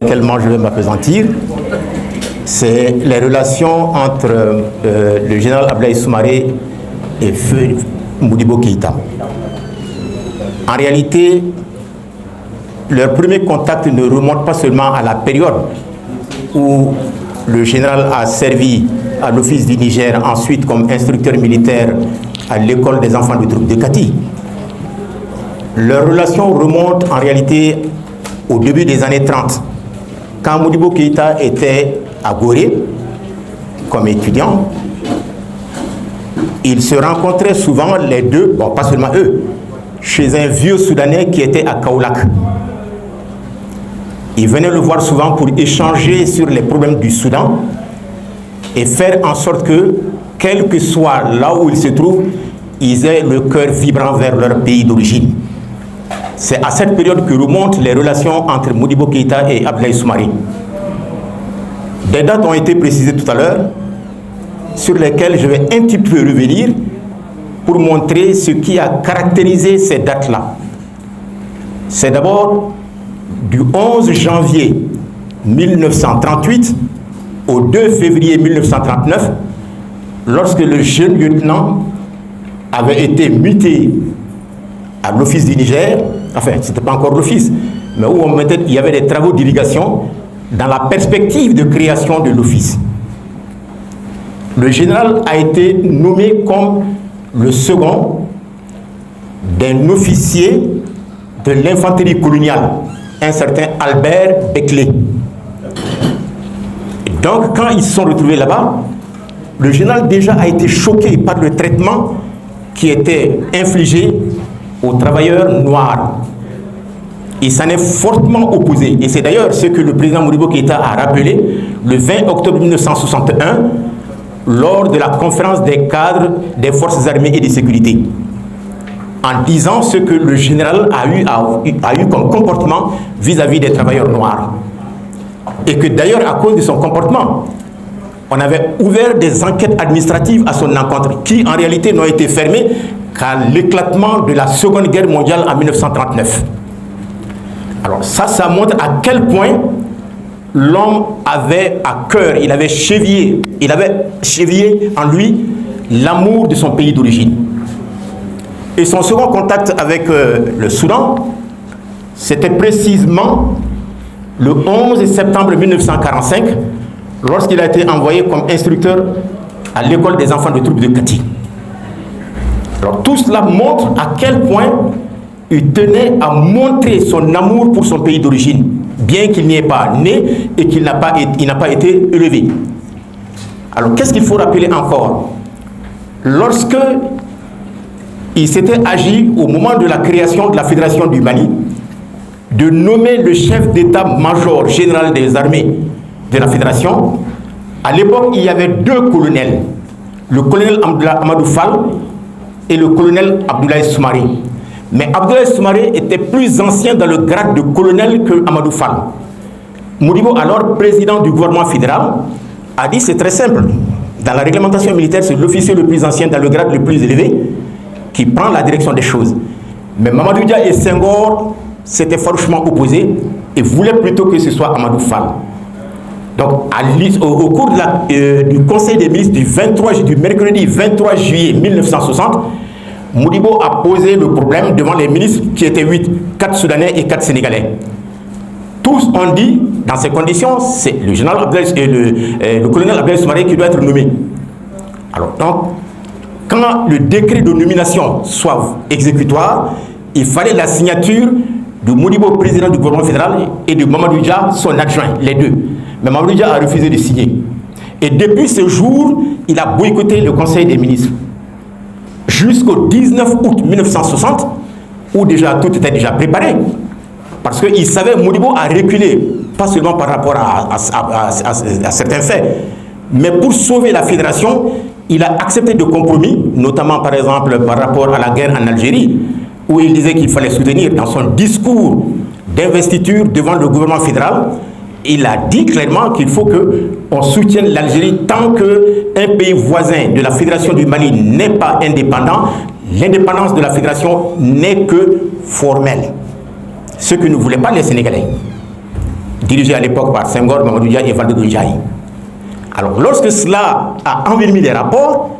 Quellement je vais m'appesantir, c'est les relations entre le général Abdoulaye Soumaré et Feu Modibo Keïta. En réalité, leur premier contact ne remonte pas seulement à la période où le général a servi à l'Office du Niger, ensuite comme instructeur militaire à l'école des enfants de troupes de Kati. Leur relation remonte en réalité au début des années 30, quand Modibo Keïta était à Gorée comme étudiant. Ils se rencontraient souvent les deux, bon pas seulement eux, chez un vieux Soudanais qui était à Kaolack. Ils venaient le voir souvent pour échanger sur les problèmes du Soudan et faire en sorte que, quel que soit là où ils se trouvent, ils aient le cœur vibrant vers leur pays d'origine. C'est à cette période que remontent les relations entre Modibo Keïta et Abdoulaye Soumaré. Des dates ont été précisées tout à l'heure, sur lesquelles je vais un petit peu revenir pour montrer ce qui a caractérisé ces dates-là. C'est d'abord du 11 janvier 1938 au 2 février 1939, lorsque le jeune lieutenant avait été muté à l'Office du Niger, enfin, ce n'était pas encore l'Office, mais où il y avait des travaux d'irrigation dans la perspective de création de l'Office. Le général a été nommé comme le second d'un officier de l'infanterie coloniale, un certain Albert Beckley. Donc, quand ils se sont retrouvés là-bas, le général déjà a été choqué par le traitement qui était infligé aux travailleurs noirs. Il s'en est fortement opposé. Et c'est d'ailleurs ce que le président Modibo Keïta a rappelé le 20 octobre 1961 lors de la conférence des cadres des forces armées et de sécurité, en disant ce que le général a eu comme comportement vis-à-vis des travailleurs noirs. Et que d'ailleurs, à cause de son comportement, on avait ouvert des enquêtes administratives à son encontre, qui en réalité n'ont été fermées qu'à l'éclatement de la Seconde Guerre mondiale en 1939. Alors ça montre à quel point l'homme avait à cœur, il avait chevillé en lui l'amour de son pays d'origine. Et son second contact avec le Soudan, c'était précisément le 11 septembre 1945, lorsqu'il a été envoyé comme instructeur à l'école des enfants de troupes de Kati. Alors tout cela montre à quel point il tenait à montrer son amour pour son pays d'origine, bien qu'il n'y ait pas né et qu'il n'a pas été élevé. Alors qu'est-ce qu'il faut rappeler encore? Lorsque il s'était agi, au moment de la création de la Fédération du Mali, de nommer le chef d'état-major général des armées de la Fédération, à l'époque, il y avait deux colonels, le colonel Amadou Fall et le colonel Abdoulaye Soumaré. Mais Abdoulaye Soumaré était plus ancien dans le grade de colonel que Amadou Fall. Modibo, alors président du gouvernement fédéral, a dit c'est très simple. Dans la réglementation militaire, c'est l'officier le plus ancien dans le grade le plus élevé qui prend la direction des choses. Mais Mamadou Dia et Senghor s'étaient farouchement opposés et voulaient plutôt que ce soit Amadou Fall. Donc, au cours du Conseil des ministres du mercredi 23 juillet 1960, Modibo a posé le problème devant les ministres qui étaient 8, 4 Soudanais et 4 Sénégalais. Tous ont dit, dans ces conditions, c'est le général le colonel Abdoulaye Soumaré qui doit être nommé. Alors, donc, quand le décret de nomination soit exécutoire, il fallait la signature de Modibo, président du gouvernement fédéral, et de Mamadou Dia, son adjoint, les deux. Mais Mamadou Dia a refusé de signer. Et depuis ce jour, il a boycotté le Conseil des ministres. Jusqu'au 19 août 1960, où déjà tout était déjà préparé. Parce qu'il savait, Modibo a reculé, pas seulement par rapport à certains faits, mais pour sauver la fédération, il a accepté de compromis, notamment par exemple par rapport à la guerre en Algérie, où il disait qu'il fallait soutenir dans son discours d'investiture devant le gouvernement fédéral. Il a dit clairement qu'il faut qu'on soutienne l'Algérie tant qu'un pays voisin de la Fédération du Mali n'est pas indépendant. L'indépendance de la Fédération n'est que formelle. Ce que ne voulaient pas les Sénégalais. dirigé à l'époque par Senghor, Mamadou Dia et Valdiodio Ndiaye. Alors, lorsque cela a envenimé les rapports,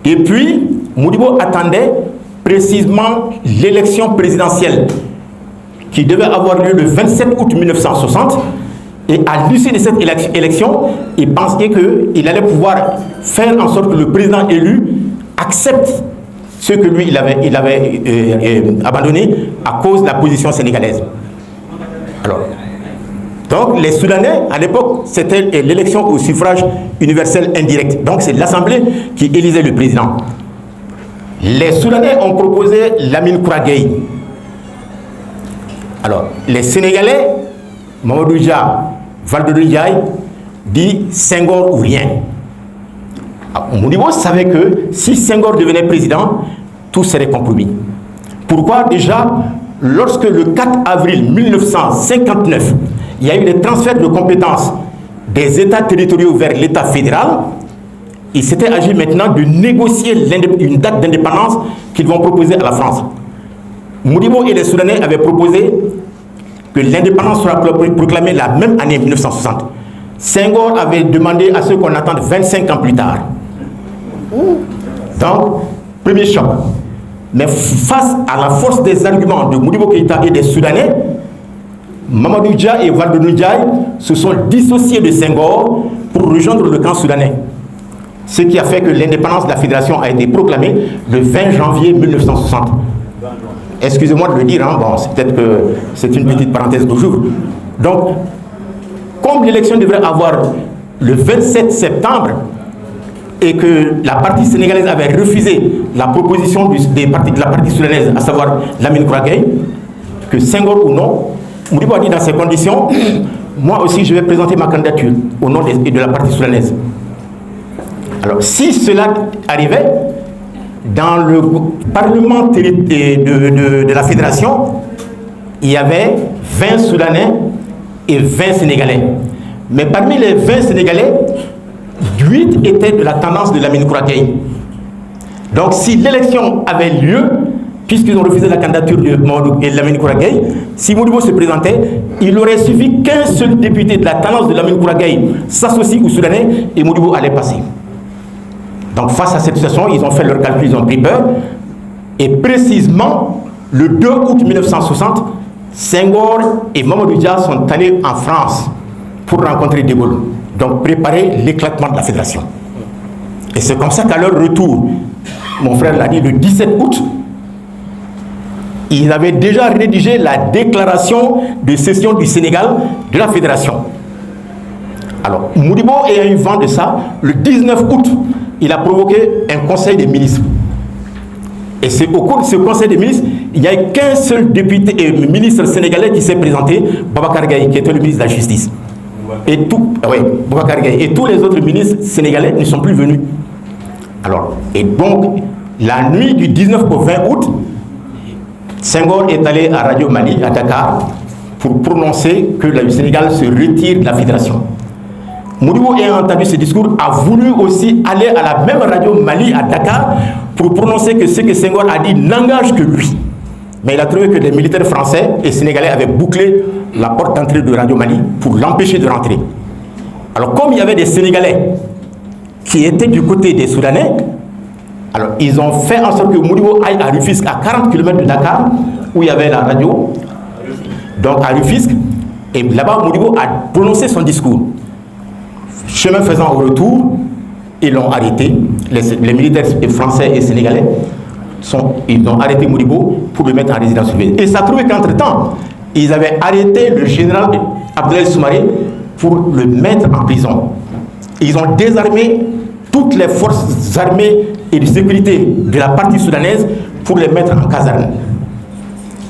et puis Modibo attendait précisément l'élection présidentielle qui devait avoir lieu le 27 août 1960. Et à l'issue de cette élection, il pensait qu'il allait pouvoir faire en sorte que le président élu accepte ce que lui, il avait abandonné à cause de la position sénégalaise. Alors, donc les Soudanais, à l'époque, c'était l'élection au suffrage universel indirect. Donc c'est l'Assemblée qui élisait le président. Les Soudanais ont proposé Lamine Koura Gueye. Alors, les Sénégalais, Mamadou Dia, Valdiodio Ndiaye, dit Senghor ou rien. Modibo savait que si Senghor devenait président, tout serait compromis. Pourquoi? Déjà, lorsque le 4 avril 1959, il y a eu des transferts de compétences des États territoriaux vers l'État fédéral, il s'était agi maintenant de négocier une date d'indépendance qu'ils vont proposer à la France. Modibo et les Soudanais avaient proposé que l'indépendance sera proclamée la même année 1960. Senghor avait demandé à ce qu'on attende 25 ans plus tard. Donc, premier choc. Mais face à la force des arguments de Modibo Keïta et des Soudanais, Mamadou Dia et Valdiodio Ndiaye se sont dissociés de Senghor pour rejoindre le camp soudanais. Ce qui a fait que l'indépendance de la fédération a été proclamée le 20 janvier 1960. Excusez-moi de le dire, hein, bon, c'est peut-être que c'est une petite parenthèse de jour. Donc, comme l'élection devrait avoir le 27 septembre et que la partie sénégalaise avait refusé la proposition de la partie soudanaise, à savoir Lamine Koura Gueye, que Senghor ou non, Modibo a dit dans ces conditions, moi aussi je vais présenter ma candidature au nom de la partie soudanaise. Alors, si cela arrivait, dans le parlement de la fédération, il y avait 20 Soudanais et 20 Sénégalais. Mais parmi les 20 Sénégalais, 8 étaient de la tendance de Lamine Koura Gueye. Donc si l'élection avait lieu, puisqu'ils ont refusé la candidature de Mamadou et Lamine Koura Gueye, si Modibo se présentait, il aurait suffi qu'un seul député de la tendance de Lamine Koura Gueye s'associe aux Soudanais et Modibo allait passer. Donc face à cette situation, ils ont fait leur calcul, ils ont pris peur. Et précisément, le 2 août 1960, Senghor et Mamadou Dia sont allés en France pour rencontrer De Gaulle. Donc préparer l'éclatement de la fédération. Et c'est comme ça qu'à leur retour, mon frère l'a dit, le 17 août, ils avaient déjà rédigé la déclaration de cession du Sénégal de la fédération. Alors, Modibo ayant eu vent de ça, le 19 août, il a provoqué un conseil des ministres. Et c'est au cours de ce conseil des ministres, il n'y a qu'un seul député et ministre sénégalais qui s'est présenté, Boubacar Gaye, qui était le ministre de la Justice. Et Boubacar Gaye. Et tous les autres ministres sénégalais ne sont plus venus. Alors, et donc, la nuit du 19 au 20 août, Senghor est allé à Radio Mali, à Dakar, pour prononcer que le Sénégal se retire de la fédération. Modibo, ayant entendu ce discours, a voulu aussi aller à la même Radio Mali à Dakar pour prononcer que ce que Senghor a dit n'engage que lui. Mais il a trouvé que les militaires français et sénégalais avaient bouclé la porte d'entrée de Radio Mali pour l'empêcher de rentrer. Alors comme il y avait des Sénégalais qui étaient du côté des Soudanais, alors ils ont fait en sorte que Modibo aille à Rufisque, à 40 km de Dakar, où il y avait la radio, donc à Rufisque, et là-bas Modibo a prononcé son discours. Chemin faisant au retour, ils l'ont arrêté. Les militaires français et sénégalais, ils ont arrêté Modibo pour le mettre en résidence surveillée. Et ça a trouvé qu'entre-temps, ils avaient arrêté le général Abdoulaye Soumaré pour le mettre en prison. Ils ont désarmé toutes les forces armées et de sécurité de la partie soudanaise pour les mettre en caserne.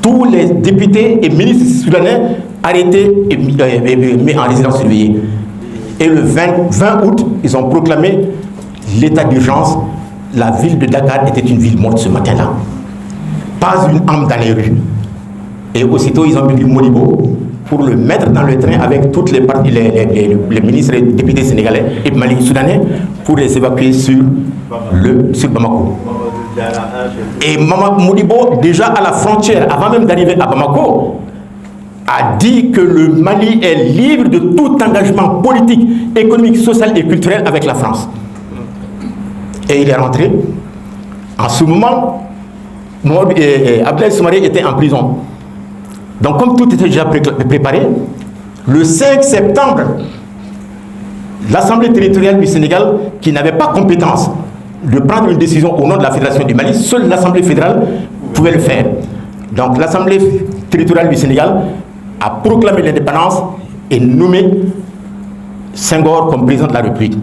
Tous les députés et ministres soudanais arrêtés et mis en résidence surveillée. Et le 20 août, ils ont proclamé l'état d'urgence. La ville de Dakar était une ville morte ce matin-là. Pas une âme dans les rues. Et aussitôt, ils ont mis Modibo pour le mettre dans le train avec toutes les parties, les ministres et les députés sénégalais et soudanais pour les évacuer sur Bamako. Et Modibo, déjà à la frontière, avant même d'arriver à Bamako, a dit que le Mali est libre de tout engagement politique, économique, social et culturel avec la France. Et il est rentré. En ce moment, Abdoulaye Soumaré était en prison. Donc comme tout était déjà préparé, le 5 septembre, l'Assemblée territoriale du Sénégal, qui n'avait pas compétence de prendre une décision au nom de la Fédération du Mali, seule l'Assemblée fédérale pouvait le faire. Donc l'Assemblée territoriale du Sénégal a proclamé l'indépendance et nommé Senghor comme président de la République.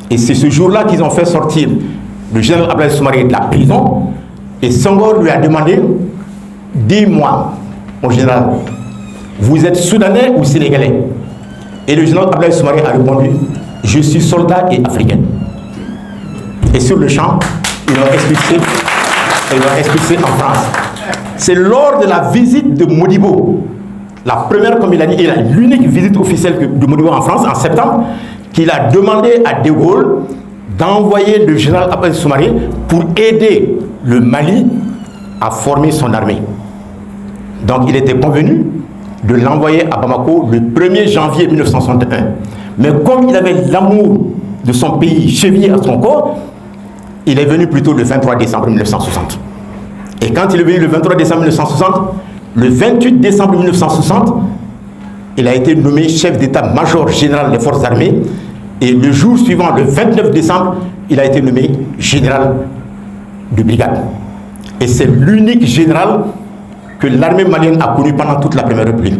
Et c'est ce jour-là qu'ils ont fait sortir le général Abdoulaye Soumaré de la prison. Et Senghor lui a demandé, dis-moi, mon général, vous êtes soudanais ou sénégalais? Et le général Abdoulaye Soumaré a répondu, je suis soldat et africain. Et sur le champ, ils l'ont expulsé en France. C'est lors de la visite de Modibo, la première, comme il a dit, et l'unique visite officielle de Modibo en France, en septembre, qu'il a demandé à De Gaulle d'envoyer le général Abdoulaye Soumaré pour aider le Mali à former son armée. Donc il était convenu de l'envoyer à Bamako le 1er janvier 1961. Mais comme il avait l'amour de son pays chevillé à son corps, il est venu plutôt le 23 décembre 1960. Et quand il est venu le 23 décembre 1960, le 28 décembre 1960, il a été nommé chef d'état-major général des forces armées. Et le jour suivant, le 29 décembre, il a été nommé général de brigade. Et c'est l'unique général que l'armée malienne a connu pendant toute la Première République.